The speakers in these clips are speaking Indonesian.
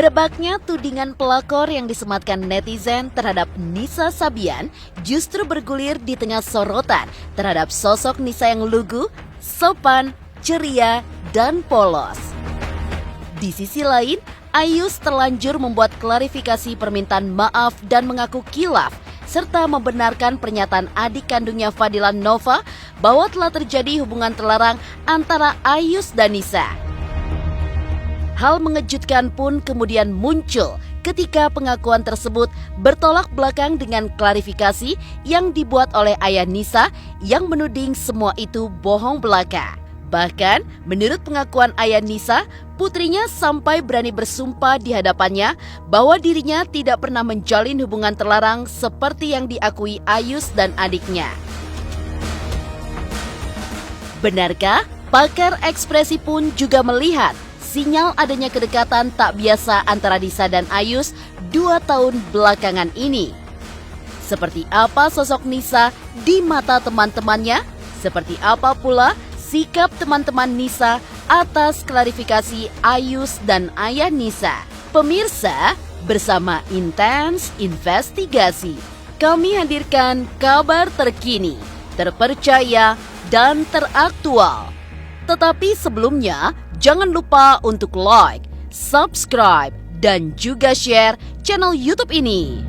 Merebaknya tudingan pelakor yang disematkan netizen terhadap Nisa Sabian justru bergulir di tengah sorotan terhadap sosok Nisa yang lugu, sopan, ceria, dan polos. Di sisi lain, Ayus terlanjur membuat klarifikasi permintaan maaf dan mengaku kilaf, serta membenarkan pernyataan adik kandungnya Fadila Nova bahwa telah terjadi hubungan terlarang antara Ayus dan Nisa. Hal mengejutkan pun kemudian muncul ketika pengakuan tersebut bertolak belakang dengan klarifikasi yang dibuat oleh ayah Nisa yang menuding semua itu bohong belaka. Bahkan, menurut pengakuan ayah Nisa, putrinya sampai berani bersumpah di hadapannya bahwa dirinya tidak pernah menjalin hubungan terlarang seperti yang diakui Ayus dan adiknya. Benarkah? Pakar ekspresi pun juga melihat sinyal adanya kedekatan tak biasa antara Nisa dan Ayus 2 tahun belakangan ini. Seperti apa sosok Nisa di mata teman-temannya? Seperti apa pula sikap teman-teman Nisa atas klarifikasi Ayus dan ayah Nisa? Pemirsa, bersama Intens Investigasi, kami hadirkan kabar terkini, terpercaya, dan teraktual. Tetapi sebelumnya, jangan lupa untuk like, subscribe, dan juga share channel YouTube ini.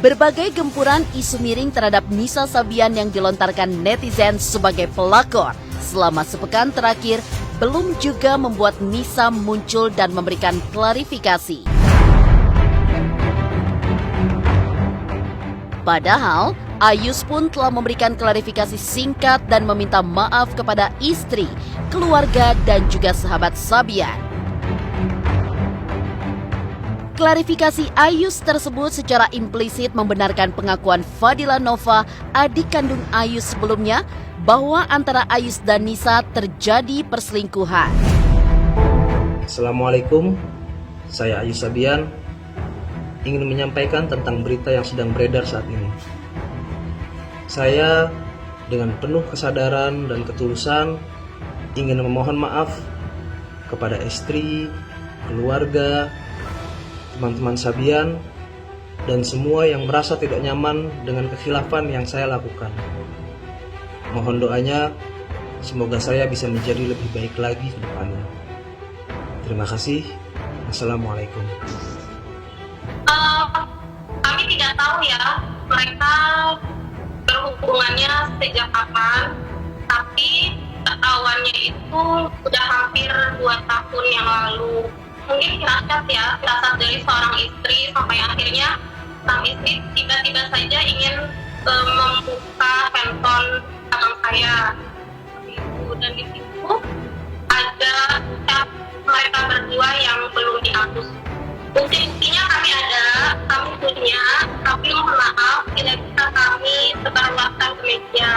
Berbagai gempuran isu miring terhadap Nisa Sabian yang dilontarkan netizen sebagai pelakor selama sepekan terakhir belum juga membuat Nisa muncul dan memberikan klarifikasi. Padahal, Ayus pun telah memberikan klarifikasi singkat dan meminta maaf kepada istri, keluarga, dan juga sahabat Sabian. Klarifikasi Ayus tersebut secara implisit membenarkan pengakuan Fadila Nova, adik kandung Ayus sebelumnya, bahwa antara Ayus dan Nisa terjadi perselingkuhan. Assalamualaikum, saya Ayus Sabian, ingin menyampaikan tentang berita yang sedang beredar saat ini. Saya dengan penuh kesadaran dan ketulusan ingin memohon maaf kepada istri, keluarga, teman-teman Sabian, dan semua yang merasa tidak nyaman dengan kekhilafan yang saya lakukan. Mohon doanya, semoga saya bisa menjadi lebih baik lagi ke depannya. Terima kasih. Assalamualaikum. Kami tidak tahu ya mereka berhubungannya sejak kapan, tapi ketahuannya itu sudah hampir 2 tahun yang lalu. Mungkin firasat dari seorang istri sampai akhirnya sang istri tiba-tiba saja ingin membuka handphone abang saya. Dan di situ ada chat mereka berdua yang belum dihapus. Bukti-buktinya kami punya, tapi mohon maaf tidak bisa kami sebarluaskan ke media.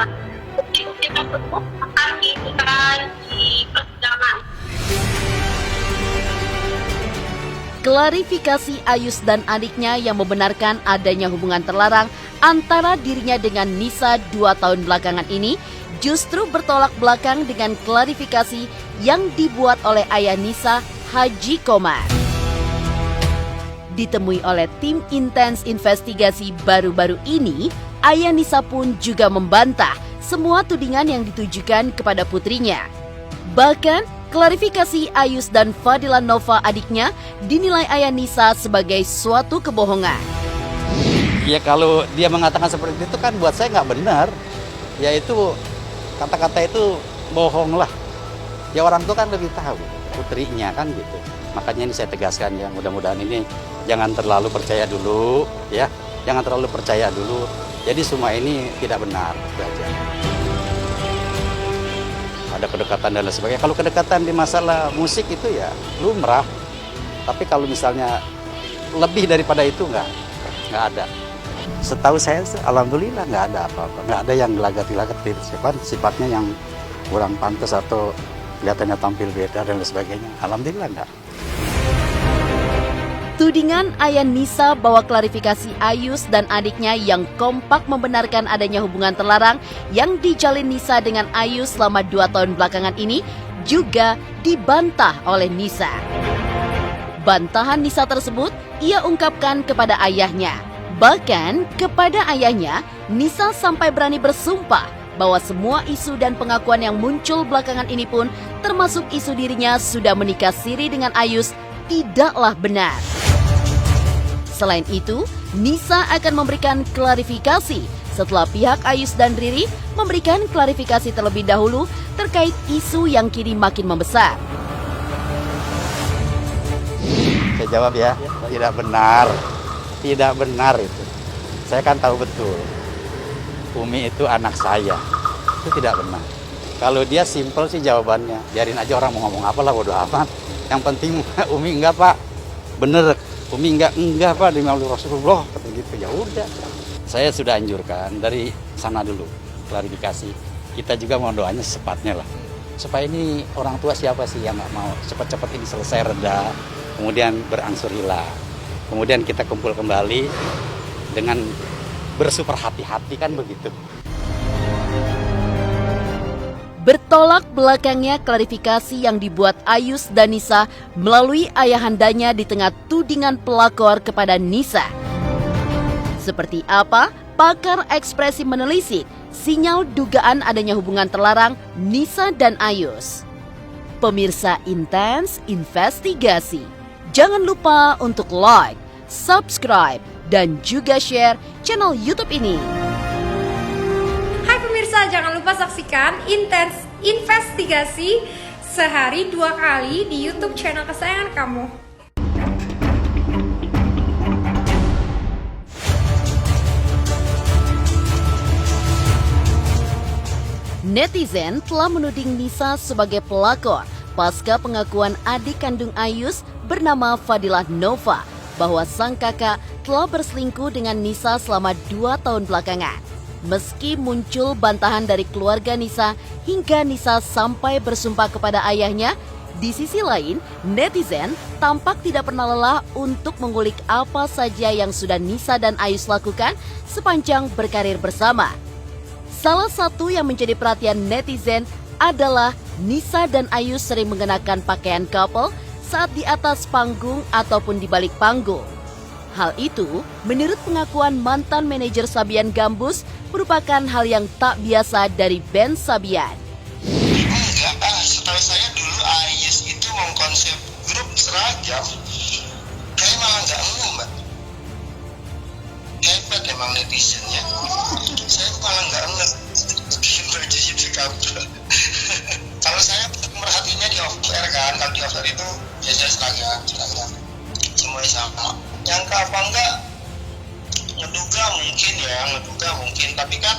Bukti-bukti tersebut akan diberikan di persidangan. Klarifikasi Ayus dan adiknya yang membenarkan adanya hubungan terlarang antara dirinya dengan Nisa 2 tahun belakangan ini justru bertolak belakang dengan klarifikasi yang dibuat oleh ayah Nisa, Haji Komar. Ditemui oleh tim Intens Investigasi baru-baru ini, ayah Nisa pun juga membantah semua tudingan yang ditujukan kepada putrinya. Bahkan, klarifikasi Ayus dan Fadila Nova adiknya dinilai ayah Nisa sebagai suatu kebohongan. Ya kalau dia mengatakan seperti itu kan buat saya nggak benar. Ya itu kata-kata itu bohong lah. Ya orang tua kan lebih tahu putrinya kan gitu. Makanya ini saya tegaskan ya, mudah-mudahan ini jangan terlalu percaya dulu ya. Jangan terlalu percaya dulu. Jadi semua ini tidak benar. Itu aja. Ada kedekatan dan lain sebagainya. Kalau kedekatan di masalah musik itu ya lumrah. Tapi kalau misalnya lebih daripada itu nggak ada. Setahu saya alhamdulillah nggak ada apa-apa, nggak ada yang gelagat-gelagat, sifatnya yang kurang pantas atau kelihatannya tampil beda dan lain sebagainya. Alhamdulillah nggak. Tudingan ayah Nisa bahwa klarifikasi Ayus dan adiknya yang kompak membenarkan adanya hubungan terlarang yang dijalin Nisa dengan Ayus selama 2 tahun belakangan ini juga dibantah oleh Nisa. Bantahan Nisa tersebut ia ungkapkan kepada ayahnya. Bahkan kepada ayahnya, Nisa sampai berani bersumpah bahwa semua isu dan pengakuan yang muncul belakangan ini pun, termasuk isu dirinya sudah menikah siri dengan Ayus, tidaklah benar. Selain itu, Nisa akan memberikan klarifikasi setelah pihak Ayus dan Riri memberikan klarifikasi terlebih dahulu terkait isu yang kini makin membesar. Saya jawab ya, tidak benar. Tidak benar itu. Saya kan tahu betul. Umi itu anak saya. Itu tidak benar. Kalau dia simpel sih jawabannya. Biarin aja orang mau ngomong apa lah, bodo amat. Yang penting Umi enggak, Pak. Bener. Umi enggak Pak, demi Allah Rasulullah. Kata gitu, ya udah. Saya sudah anjurkan dari sana dulu klarifikasi. Kita juga mau doanya secepatnya lah. Supaya ini orang tua siapa sih yang nggak mau cepat-cepat ini selesai reda, kemudian berangsur hilang. Kemudian kita kumpul kembali dengan bersuper hati-hati, kan begitu. Bertolak belakangnya klarifikasi yang dibuat Ayus dan Nisa melalui ayahandanya di tengah tudingan pelakor kepada Nisa. Seperti apa pakar ekspresi menelisik sinyal dugaan adanya hubungan terlarang Nisa dan Ayus? Pemirsa Intens Investigasi, jangan lupa untuk like, subscribe, dan juga share channel YouTube ini. Hai pemirsa, jangan lupa saksikan Intens Investigasi sehari 2 kali di YouTube channel kesayangan kamu. Netizen telah menuding Nisa sebagai pelakor pasca pengakuan adik kandung Ayus bernama Fadilah Nova bahwa sang kakak telah berselingkuh dengan Nisa selama 2 tahun belakangan. Meski muncul bantahan dari keluarga Nisa hingga Nisa sampai bersumpah kepada ayahnya, di sisi lain netizen tampak tidak pernah lelah untuk mengulik apa saja yang sudah Nisa dan Ayus lakukan sepanjang berkarir bersama. Salah satu yang menjadi perhatian netizen adalah Nisa dan Ayus sering mengenakan pakaian couple saat di atas panggung ataupun di balik panggung. Hal itu, menurut pengakuan mantan manajer Sabian Gambus, merupakan hal yang tak biasa dari band Sabian. Enggak, setahu saya dulu Ayus itu mengkonsep grup seragam, kayak malah nggak ngeh, Mbak. Hebat emang netizennya. Saya malah nggak ngeh bikin baju itu couple. Kalau saya merhatinya di off-air kan, kalau di off-air itu biasanya seragam, semuanya sama. Nyangka apa enggak? Ngeduga mungkin, tapi kan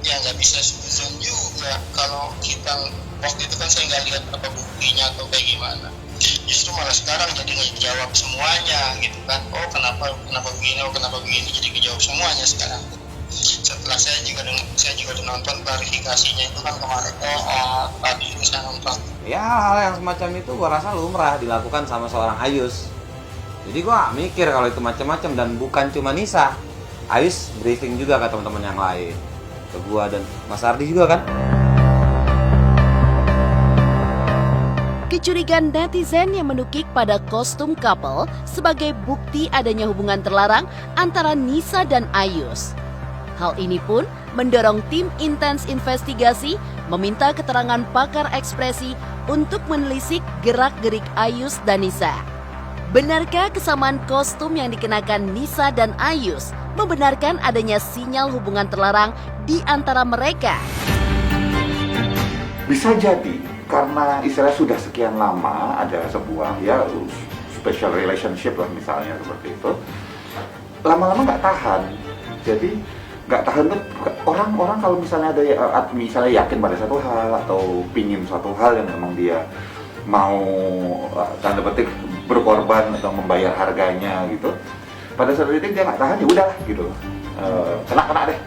ya nggak bisa suzon juga. Kalau kita waktu itu kan saya nggak lihat apa buktinya atau kayak gimana. Justru malah sekarang jadi ngejawab semuanya gitu kan. Oh kenapa begini, jadi ngejawab semuanya sekarang. Setelah saya juga udah nonton klarifikasinya itu kan kemarin. Tadi itu saya nonton. Ya hal yang semacam itu gua rasa lumrah dilakukan sama seorang Ayus. Jadi gua mikir kalau itu macam-macam dan bukan cuma Nisa. Ayus briefing juga ke teman-teman yang lain, ke gua dan Mas Ardi juga kan. Kecurigaan netizen yang menukik pada kostum couple sebagai bukti adanya hubungan terlarang antara Nisa dan Ayus. Hal ini pun mendorong tim Intens Investigasi meminta keterangan pakar ekspresi untuk menelisik gerak-gerik Ayus dan Nisa. Benarkah kesamaan kostum yang dikenakan Nisa dan Ayus membenarkan adanya sinyal hubungan terlarang di antara mereka? Bisa jadi karena istilah sudah sekian lama ada sebuah ya special relationship lah misalnya seperti itu, lama-lama nggak tahan. Jadi nggak tahan tuh orang-orang kalau misalnya ada misalnya yakin pada satu hal atau pingin suatu hal yang memang dia mau tanda petik berkorban atau membayar harganya gitu, pada satu titik dia nggak tahan, ya udahlah gitu loh. Kena deh,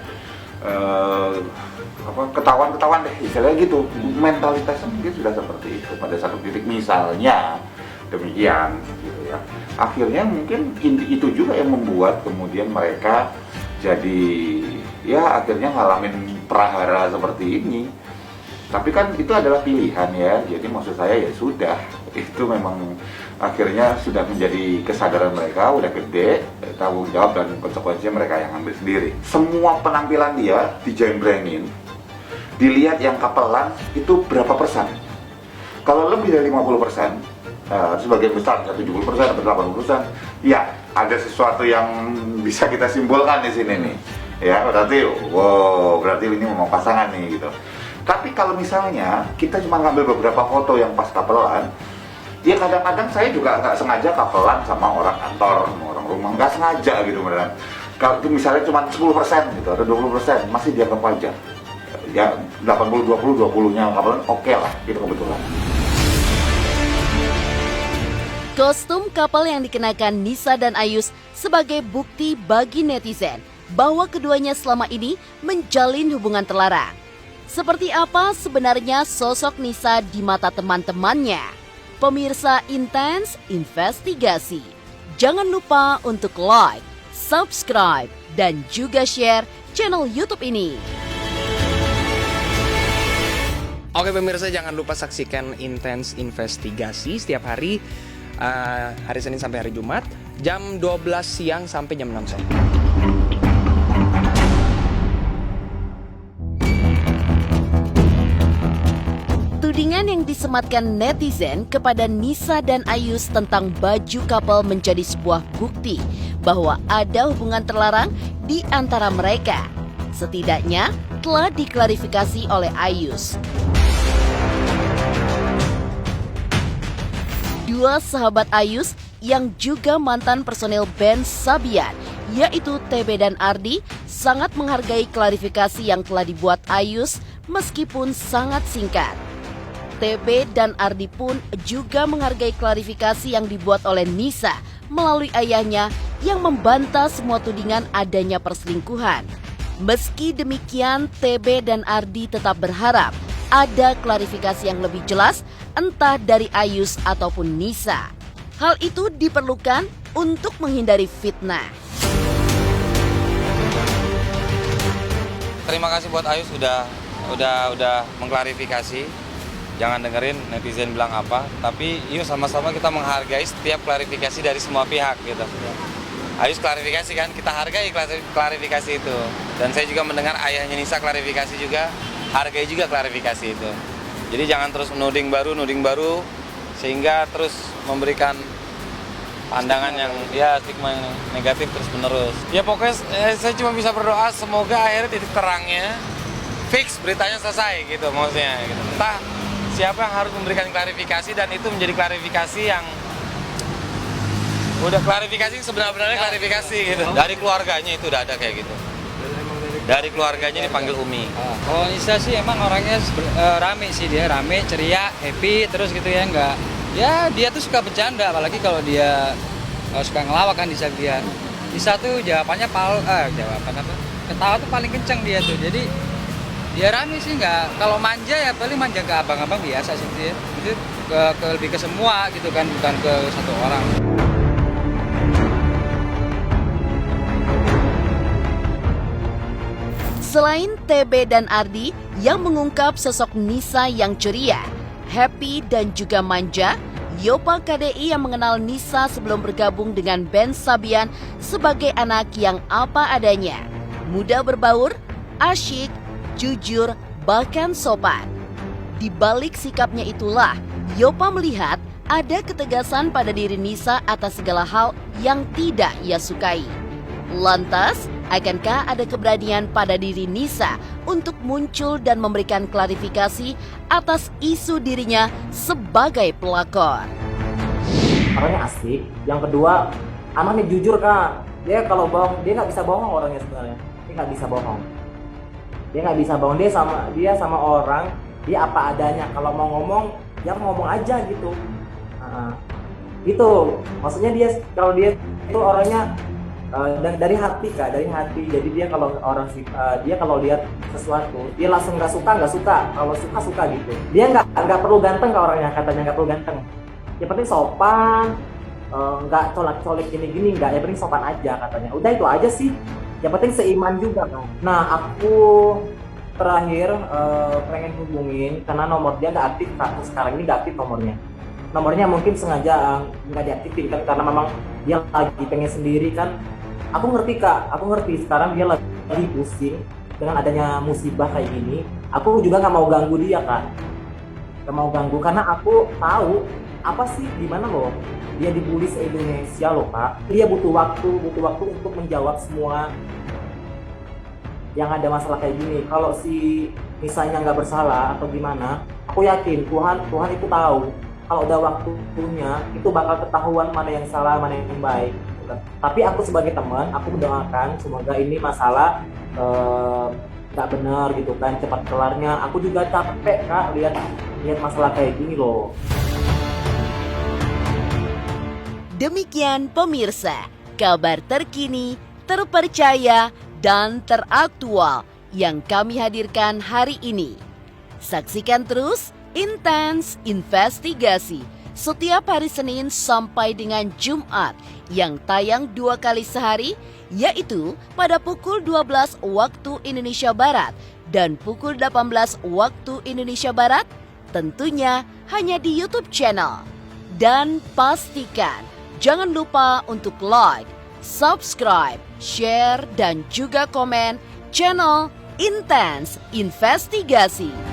ketahuan deh, istilahnya gitu. Mentalitasnya mungkin sudah seperti itu pada satu titik, misalnya demikian gitu ya. Akhirnya mungkin itu juga yang membuat kemudian mereka jadi ya akhirnya ngalamin prahara seperti ini. Tapi kan itu adalah pilihan ya, jadi maksud saya ya sudah, itu memang akhirnya sudah menjadi kesadaran mereka, udah gede, tanggung jawab dan konsekuensinya mereka yang ambil sendiri. Semua penampilan dia dijembrengin, dilihat yang kapelan itu berapa persen. Kalau lebih dari 50%, sebagian besar, 70% atau 80%, ya ada sesuatu yang bisa kita simpulkan di sini nih. Ya, berarti, wow, berarti ini memang pasangan nih gitu. Tapi kalau misalnya kita cuma ngambil beberapa foto yang pas kapelan, ya kadang-kadang saya juga nggak sengaja kapelan sama orang kantor, sama orang rumah, nggak sengaja gitu beneran. Kalau misalnya cuma 10% gitu atau 20% masih dianggap wajar. Ya 80-20-20-nya kapelan oke lah, itu kebetulan. Kostum couple yang dikenakan Nisa dan Ayus sebagai bukti bagi netizen bahwa keduanya selama ini menjalin hubungan terlarang. Seperti apa sebenarnya sosok Nisa di mata teman-temannya? Pemirsa Intens Investigasi, jangan lupa untuk like, subscribe, dan juga share channel YouTube ini. Oke pemirsa, jangan lupa saksikan Intens Investigasi setiap hari, hari Senin sampai hari Jumat, jam 12 siang sampai jam 6 sore. Tudingan yang disematkan netizen kepada Nisa dan Ayus tentang baju couple menjadi sebuah bukti bahwa ada hubungan terlarang di antara mereka. Setidaknya telah diklarifikasi oleh Ayus. Dua sahabat Ayus yang juga mantan personel band Sabian, yaitu TB dan Ardi, sangat menghargai klarifikasi yang telah dibuat Ayus meskipun sangat singkat. TB dan Ardi pun juga menghargai klarifikasi yang dibuat oleh Nisa melalui ayahnya yang membantah semua tudingan adanya perselingkuhan. Meski demikian, TB dan Ardi tetap berharap ada klarifikasi yang lebih jelas entah dari Ayus ataupun Nisa. Hal itu diperlukan untuk menghindari fitnah. Terima kasih buat Ayus udah mengklarifikasi. Jangan dengerin netizen bilang apa, tapi yuk sama-sama kita menghargai setiap klarifikasi dari semua pihak gitu. Ayus klarifikasi kan, kita hargai klarifikasi itu. Dan saya juga mendengar ayahnya Nisa klarifikasi juga, hargai juga klarifikasi itu. Jadi jangan terus nuding baru, sehingga terus memberikan pandangan yang stigma yang negatif terus menerus. Ya pokoknya saya cuma bisa berdoa semoga akhirnya titik terangnya fix, beritanya selesai gitu maksudnya gitu. Entah siapa yang harus memberikan klarifikasi, dan itu menjadi klarifikasi yang udah klarifikasi sebenarnya klarifikasi gitu. Dari keluarganya itu udah ada kayak gitu. Dari keluarganya dipanggil Umi. Kalau Nisa sih emang orangnya rame sih, dia rame, ceria, happy terus gitu ya, enggak. Ya dia tuh suka bercanda, apalagi kalau dia suka ngelawak kan di Sabian. Nisa tuh jawabannya ketawa tuh paling kenceng dia tuh. Jadi dia rame sih, nggak, kalau manja ya paling manja ke abang-abang biasa sih dia. Itu lebih ke semua gitu kan, bukan ke satu orang. Selain TB dan Ardi yang mengungkap sosok Nisa yang ceria, happy dan juga manja, Yopa KDI yang mengenal Nisa sebelum bergabung dengan band Sabian sebagai anak yang apa adanya, mudah berbaur, asyik, jujur, bahkan sopan. Di balik sikapnya itulah, Yopa melihat ada ketegasan pada diri Nisa atas segala hal yang tidak ia sukai. Lantas, akankah ada keberanian pada diri Nisa untuk muncul dan memberikan klarifikasi atas isu dirinya sebagai pelakor? Orangnya asik. Yang kedua, anaknya jujur Kak. Dia kalau bohong, dia nggak bisa bohong orangnya sebenarnya. Dia nggak bisa bohong. Dia sama orang, dia apa adanya. Kalau mau ngomong, ya ngomong aja gitu. Gitu. Maksudnya kalau dia itu orangnya dari hati Kak, dari hati. Jadi dia kalau dia kalau lihat sesuatu dia langsung nggak suka, kalau suka gitu. Dia nggak perlu ganteng Kak orangnya, katanya nggak perlu ganteng. Yang penting sopan, nggak colak-colek gini-gini, nggak, yang penting sopan aja katanya. Udah itu aja sih. Yang penting seiman juga Kak. Nah aku terakhir pengen hubungin karena nomor dia nggak aktif Kak. Sekarang ini nggak aktif nomornya mungkin sengaja nggak diaktifin kan, karena memang dia lagi pengen sendiri kan. Aku ngerti Kak, sekarang dia lagi pusing dengan adanya musibah kayak gini. Aku juga nggak mau ganggu dia Kak, nggak mau ganggu karena aku tahu apa sih gimana loh dia dibully se-Indonesia loh Kak. Dia butuh waktu untuk menjawab semua yang ada masalah kayak gini. Kalau si misalnya nggak bersalah atau gimana, aku yakin Tuhan itu tahu. Kalau udah waktunya itu bakal ketahuan mana yang salah, mana yang baik. Tapi aku sebagai teman, aku mendoakan semoga ini masalah nggak benar gitu kan, cepat kelarnya. Aku juga capek Kak lihat masalah kayak gini loh. Demikian pemirsa, kabar terkini, terpercaya, dan teraktual yang kami hadirkan hari ini. Saksikan terus Intens Investigasi setiap hari Senin sampai dengan Jumat yang tayang 2 kali sehari, yaitu pada pukul 12 waktu Indonesia Barat dan pukul 18 waktu Indonesia Barat, tentunya hanya di YouTube channel. Dan pastikan jangan lupa untuk like, subscribe, share, dan juga komen channel Intens Investigasi.